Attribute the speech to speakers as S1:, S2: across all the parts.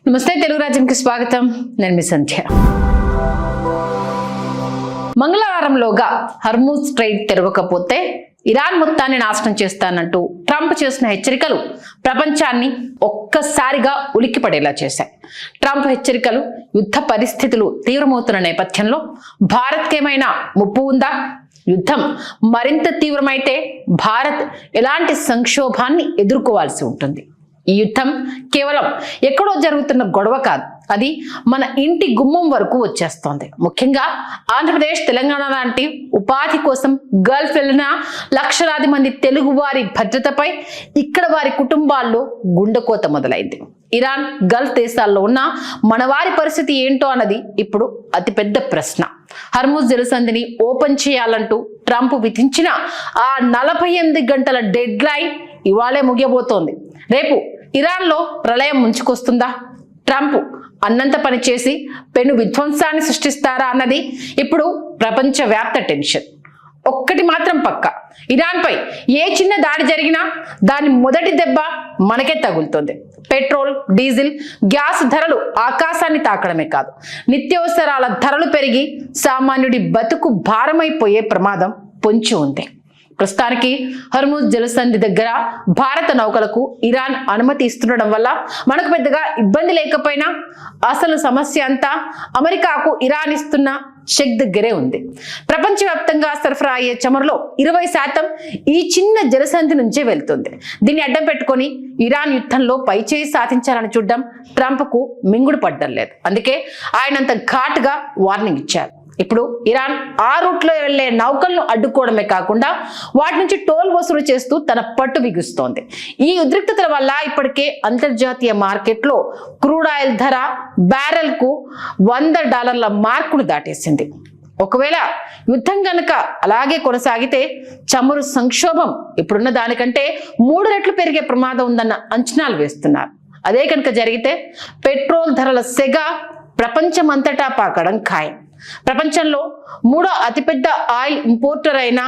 S1: నమస్తే, తెలుగు రాజ్యంకి స్వాగతం. నేను మీ సంధ్య. మంగళవారంలోగా హర్మూజ్ స్ట్రైట్ తెరవకపోతే ఇరాన్ మొత్తాన్ని నాశనం చేస్తానంటూ ట్రంప్ చేసిన హెచ్చరికలు ప్రపంచాన్ని ఒక్కసారిగా ఉలిక్కిపడేలా చేశాయి. ట్రంప్ హెచ్చరికలు యుద్ధ పరిస్థితులు తీవ్రమవుతున్న నేపథ్యంలో భారత్కేమైనా ముప్పు ఉందా? యుద్ధం మరింత తీవ్రమైతే భారత్ ఎలాంటి సంక్షోభాన్ని ఎదుర్కోవాల్సి ఉంటుంది? ఈ యుద్ధం కేవలం ఎక్కడో జరుగుతున్న గొడవ కాదు, అది మన ఇంటి గుమ్మం వరకు వచ్చేస్తోంది. ముఖ్యంగా ఆంధ్రప్రదేశ్, తెలంగాణ లాంటి ఉపాధి కోసం గల్ఫ్ వెళ్ళిన లక్షలాది మంది తెలుగు వారి భద్రతపై ఇక్కడ వారి కుటుంబాల్లో గుండెకోత మొదలైంది. ఇరాన్, గల్ఫ్ దేశాల్లో ఉన్న మన వారి పరిస్థితి ఏంటో అన్నది ఇప్పుడు అతిపెద్ద ప్రశ్న. హర్మూజ్ జలసంధిని ఓపెన్ చేయాలంటూ ట్రంప్ విధించిన ఆ 48 గంటల డెడ్ లైన్ ఇవాళే ముగియబోతోంది. రేపు ఇరాన్లో ప్రళయం ముంచుకొస్తుందా? ట్రంప్ అన్నంత పని చేసి పెను విధ్వంసాన్ని సృష్టిస్తారా అన్నది ఇప్పుడు ప్రపంచవ్యాప్త టెన్షన్. ఒక్కటి మాత్రం పక్క, ఇరాన్పై ఏ చిన్న దాడి జరిగినా దాని మొదటి దెబ్బ మనకే తగులుతుంది. పెట్రోల్, డీజిల్, గ్యాస్ ధరలు ఆకాశాన్ని తాకడమే కాదు, నిత్యావసరాల ధరలు పెరిగి సామాన్యుడి బతుకు భారమైపోయే ప్రమాదం పొంచి ఉంది. ప్రస్తుతానికి హర్మూజ్ జలసంధి దగ్గర భారత నౌకలకు ఇరాన్ అనుమతి ఇస్తుండడం వల్ల మనకు పెద్దగా ఇబ్బంది లేకపోయినా అసలు సమస్య అంతా అమెరికాకు ఇరాన్ ఇస్తున్న చెక్ దగ్గరే ఉంది. ప్రపంచవ్యాప్తంగా సరఫరా అయ్యే చమురులో 20% ఈ చిన్న జలసంధి నుంచే వెళ్తుంది. దీన్ని అడ్డం పెట్టుకొని ఇరాన్ యుద్ధంలో పైచేయి సాధించాలని చూడడం ట్రంప్కు మింగుడు పడ్డం లేదు. అందుకే ఆయనంత ఘాటుగా వార్నింగ్ ఇచ్చారు. ఇప్పుడు ఇరాన్ ఆ రూట్లో వెళ్లే నౌకలను అడ్డుకోవడమే కాకుండా వాటి నుంచి టోల్ వసూలు చేస్తూ తన పట్టు బిగుస్తోంది. ఈ ఉద్రిక్తతల వల్ల ఇప్పటికే అంతర్జాతీయ మార్కెట్లో క్రూడ్ ఆయిల్ ధర బ్యారెల్కు $100 మార్కును దాటేసింది. ఒకవేళ యుద్ధం గనక అలాగే కొనసాగితే చమురు సంక్షోభం ఇప్పుడున్న దానికంటే 3 రెట్లు పెరిగే ప్రమాదం ఉందన్న అంచనాలు వేస్తున్నారు. అదే కనుక జరిగితే పెట్రోల్ ధరల సెగ ప్రపంచమంతటా పాకడం ఖాయం. ప్రపంచంలో 3వ అతిపెద్ద ఆయిల్ ఇంపోర్టర్ అయిన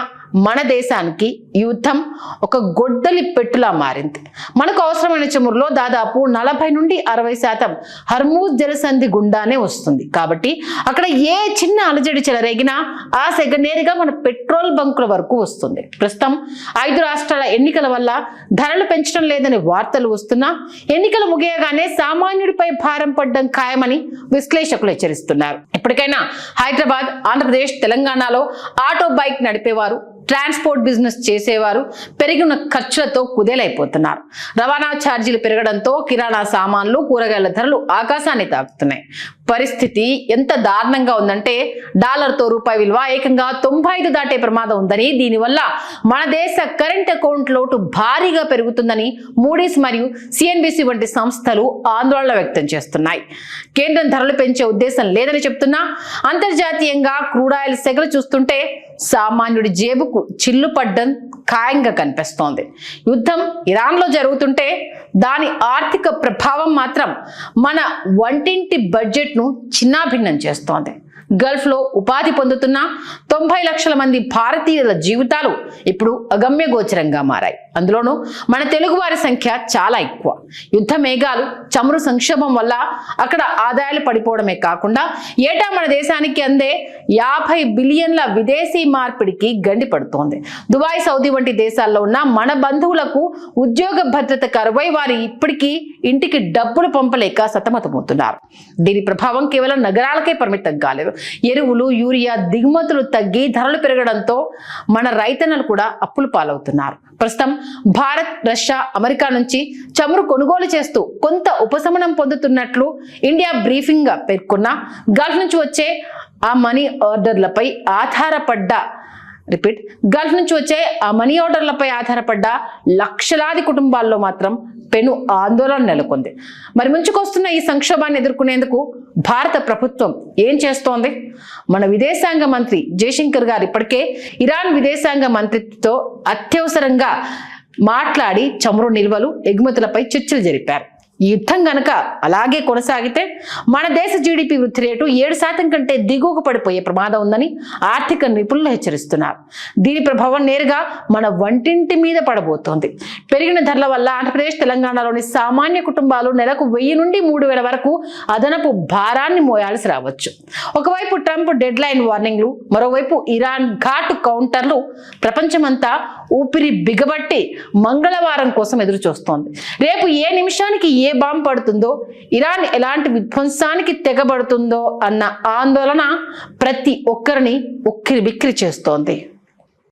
S1: మన దేశానికి ఈ యుద్ధం ఒక గొడ్డలి పెట్టులా మారింది. మనకు అవసరమైన చమురులో దాదాపు 40 నుండి 60% హర్మూజ్ జలసంధి గుండానే వస్తుంది. కాబట్టి అక్కడ ఏ చిన్న అలజడి చెలరేగినా ఆ సెగ నేరుగా మన పెట్రోల్ బంకుల వరకు వస్తుంది. ప్రస్తుతం 5 రాష్ట్రాల ఎన్నికల వల్ల ధరలు పెంచడం లేదని వార్తలు వస్తున్నా ఎన్నికలు ముగియగానే సామాన్యుడిపై భారం పడ్డం ఖాయమని విశ్లేషకులు హెచ్చరిస్తున్నారు. ఇప్పటికైనా హైదరాబాద్, ఆంధ్రప్రదేశ్, తెలంగాణలో ఆటో బైక్ నడిపేవారు, ట్రాన్స్పోర్ట్ బిజినెస్ చేసేవారు పెరిగిన ఖర్చులతో కుదేలైపోతున్నారు. రవాణా ఛార్జీలు పెరగడంతో కిరాణా సామాన్లు, కూరగాయల ధరలు ఆకాశాన్ని తాకుతున్నాయి. పరిస్థితి ఎంత దారుణంగా ఉందంటే డాలర్తో రూపాయి విలువ ఏకంగా 95 దాటే ప్రమాదం ఉందని, దీనివల్ల మన దేశ కరెంట్ అకౌంట్ లోటు భారీగా పెరుగుతుందని మూడీస్ మరియు సిఎన్బిసి వంటి సంస్థలు ఆందోళన వ్యక్తం చేస్తున్నాయి. కేంద్రం ధరలు పెంచే ఉద్దేశం లేదని చెప్తున్నా అంతర్జాతీయంగా క్రూడ్ ఆయిల్ సెగలు చూస్తుంటే సామాన్యుడి జేబుకు చిల్లు పడ్డం ఖాయంగా కనిపిస్తోంది. యుద్ధం ఇరాన్లో జరుగుతుంటే దాని ఆర్థిక ప్రభావం మాత్రం మన వంటింటి బడ్జెట్ను చిన్నాభిన్నం చేస్తోంది. గల్ఫ్లో ఉపాధి పొందుతున్న 90 లక్షల మంది భారతీయుల జీవితాలు ఇప్పుడు అగమ్య గోచరంగా మారాయి. అందులోనూ మన తెలుగు వారి సంఖ్య చాలా ఎక్కువ. యుద్ధ మేఘాలు, చమురు సంక్షోభం వల్ల అక్కడ ఆదాయాలు పడిపోవడమే కాకుండా ఏటా మన దేశానికి అందే 50 బిలియన్ల విదేశీ మార్పిడికి గండి పడుతోంది. దుబాయ్, సౌదీ వంటి దేశాల్లో ఉన్న మన బంధువులకు ఉద్యోగ భద్రత కరువై వారి ఇప్పటికీ ఇంటికి డబ్బులు పంపలేక సతమతమవుతున్నారు. దీని ప్రభావం కేవలం నగరాలకే పరిమితం కాలేదు. ఎరువులు, యూరియా దిగుమతులు తగ్గి ధరలు పెరగడంతో మన రైతన్నలు కూడా అప్పులు పాలవుతున్నారు. ప్రస్తుతం భారత్, రష్యా, అమెరికా నుంచి చమురు కొనుగోలు చేస్తూ కొంత ఉపశమనం పొందుతున్నట్లు ఇండియా బ్రీఫింగ్ గా పేర్కొన్న గల్ఫ్ నుంచి వచ్చే ఆ మనీ ఆర్డర్లపై ఆధారపడ్డ లక్షలాది కుటుంబాల్లో మాత్రం పెను ఆందోళన నెలకొంది. మరి ముంచుకొస్తున్న ఈ సంక్షోభాన్ని ఎదుర్కొనేందుకు భారత ప్రభుత్వం ఏం చేస్తోంది? మన విదేశాంగ మంత్రి జయశంకర్ గారు ఇప్పటికే ఇరాన్ విదేశాంగ మంత్రితో అత్యవసరంగా మాట్లాడి చమురు నిల్వలు, ఎగుమతులపై చర్చలు జరిపారు. ఈ యుద్ధం గనక అలాగే కొనసాగితే మన దేశ జీడిపి వృద్ధి రేటు 7% కంటే దిగువకు పడిపోయే ప్రమాదం ఉందని ఆర్థిక నిపుణులు హెచ్చరిస్తున్నారు. దీని ప్రభావం నేరుగా మన వంటింటి మీద పడబోతోంది. పెరిగిన ధరల వల్ల ఆంధ్రప్రదేశ్, తెలంగాణలోని సామాన్య కుటుంబాలు నెలకు 1000 నుండి 3000 వరకు అదనపు భారాన్ని మోయాల్సి రావచ్చు. ఒకవైపు ట్రంప్ డెడ్ లైన్ వార్నింగ్లు, మరోవైపు ఇరాన్ ఘాటు కౌంటర్లు ప్రపంచమంతా ఊపిరి బిగబట్టి మంగళవారం కోసం ఎదురు చూస్తోంది. రేపు ఏ నిమిషానికి ఏ బాంబు పడుతుందో, ఇరాన్ ఎలాంటి విధ్వంసానికి తెగబడుతుందో అన్న ఆందోళన ప్రతి ఒక్కరిని ఉక్కిరి బిక్కిరి చేస్తోంది.